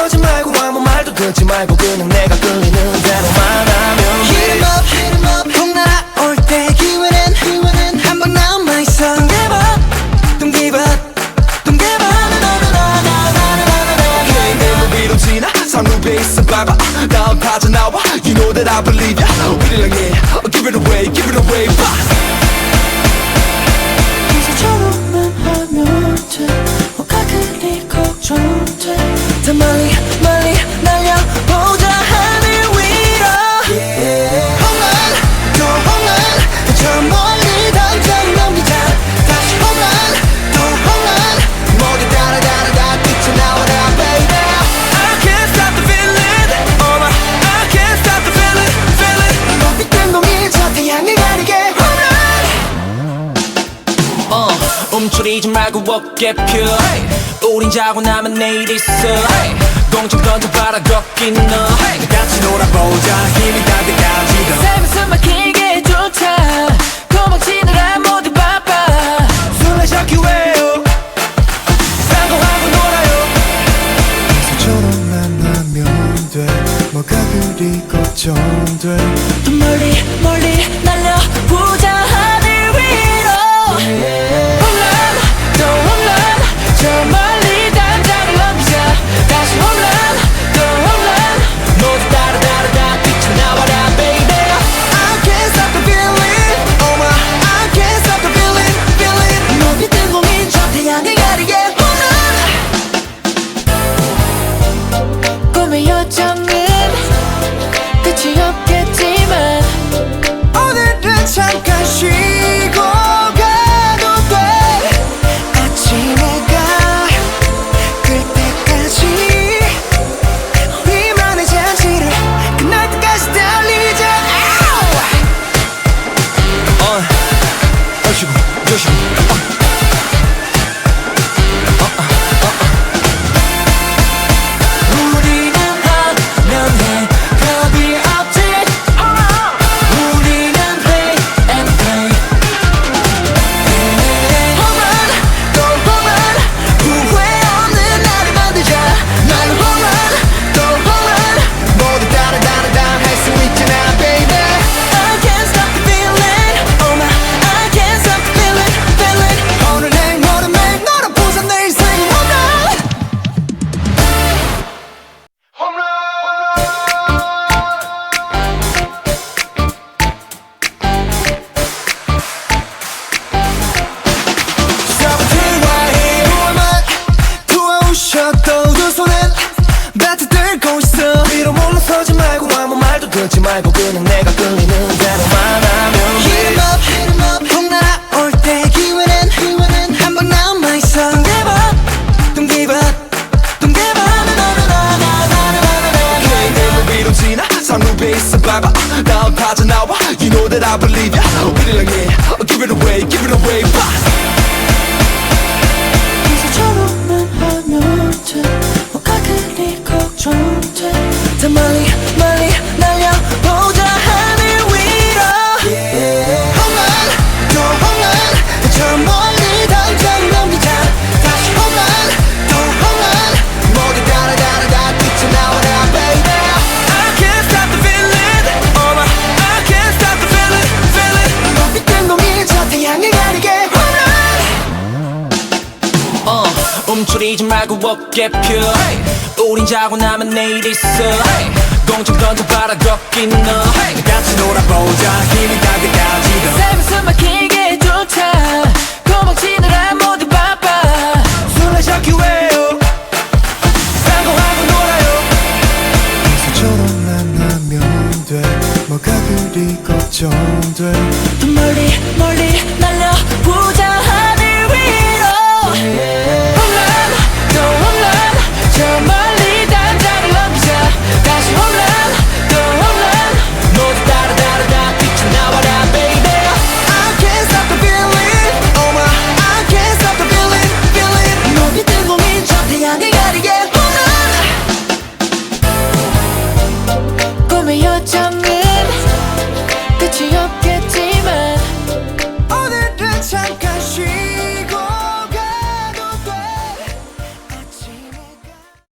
물러서지 말고 아무 말도 듣지 말고 그냥 내가 끌리는 대로만 하면 돼. Hit 'em up, hit 'em up. 꼭 날아올 때 기회는 한 번 남아있어. Don't give up, don't give up, don't give up. Okay, 내 맘 위로 지나 상륙에 있어 봐봐. 다음 빠져나와. You know that I believe ya. 우리랑 해, give it away, give it away. 이제처럼만 하면 돼. 뭐가 그리 걱정돼. 더 멀리 멀리 날려보자 하늘 위로. 홈런 또 홈런 저 멀리 당장 넘기자. 다시 홈런 또 홈런 모두 따라 뛰쳐나와라 baby. I can't stop the feeling. Oh my, I can't stop the feeling. 높이 뜬 공이 저 태양을 가리게. 움츠리지 말고 어깨 펴. 우린 자고 나면 내일 있어. 공중 던져봐라 걷긴 너. 같이 놀아보자 힘이 닿을 때까지. 삶은 숨 막히게 좋다. 도망치느라 모두 바빠. 술래 잡기 왜요 딴거하고 놀아요. 이제처럼만 하면 돼. 뭐가 그리 걱정돼. 더 멀리 멀리 날려보자 하늘 위로. 홈런 또 홈런 저 멀리 당장을 넘기자. 다시 홈런 또 홈런 모두 따라 뛰쳐나와라 baby. I can't stop the feeling. Oh my, I can't stop the feeling. 높이 뜬 공이 저 태양을 가리게. 홈런 꿈의 요정은 끝이 없겠지만 오늘은 잠깐 쉬고 가도 돼. 아침에 가 끌 때까지 우리만의 잔치를 끝날 때까지 달리자. 아이고 조심. 우리는 하면 해 겁이 없지. 우리는 play and play. 홈런 또 홈런 후회 없는 날을 만들자. 나는 홈런 또 홈런 모두 따라 할 수 있잖아 baby. I can't stop the feeling. Oh my, I can't stop the feeling. 오늘 내일 모레 매일 너를 보자 내 인생이 홈런. 세븐틴와의 우월만 투아우셔도 두 손엔 배트 들고 있어. 위로 물러서지 말고 아무 말도 듣지 말고 그냥 내가 끌리는 대로만 하면 돼. Hit 'em up, hit 'em up. 꼭 날아올 때 기회는 한 번 남아있어. Don't give up, don't give up, don't give up. Okay, 내 맘 위로 지나 상륙에 있어 봐봐. 다음 빠져나와. You know that I believe ya. 우리랑 해, give it away, give it away. 이제처럼만 하면 돼. 뭐가 그리 걱정돼. 더 멀리 멀리 날려보자 하늘 위로. 홈런 또 홈런 저 멀리 당장 넘기자. 다시 홈런 또 홈런 모두 따라 뛰쳐나와라 baby. I can't stop the feeling. Oh my, I can't stop the feeling. 높이 뜬 공이 저 태양을 가리게. 움츠리지 말고 어깨 펴. 우린 자고 나면 내일 있어. 공중 던져봐라 걷긴 너. 같이 놀아보자 힘이 닿을 때까지. 삶은 숨 막히게 좋다. 도망치느라 모두 바빠. 술래 잡기 왜요 딴거하고 놀아요. 이제처럼만 하면 돼. 뭐가 그리 걱정돼.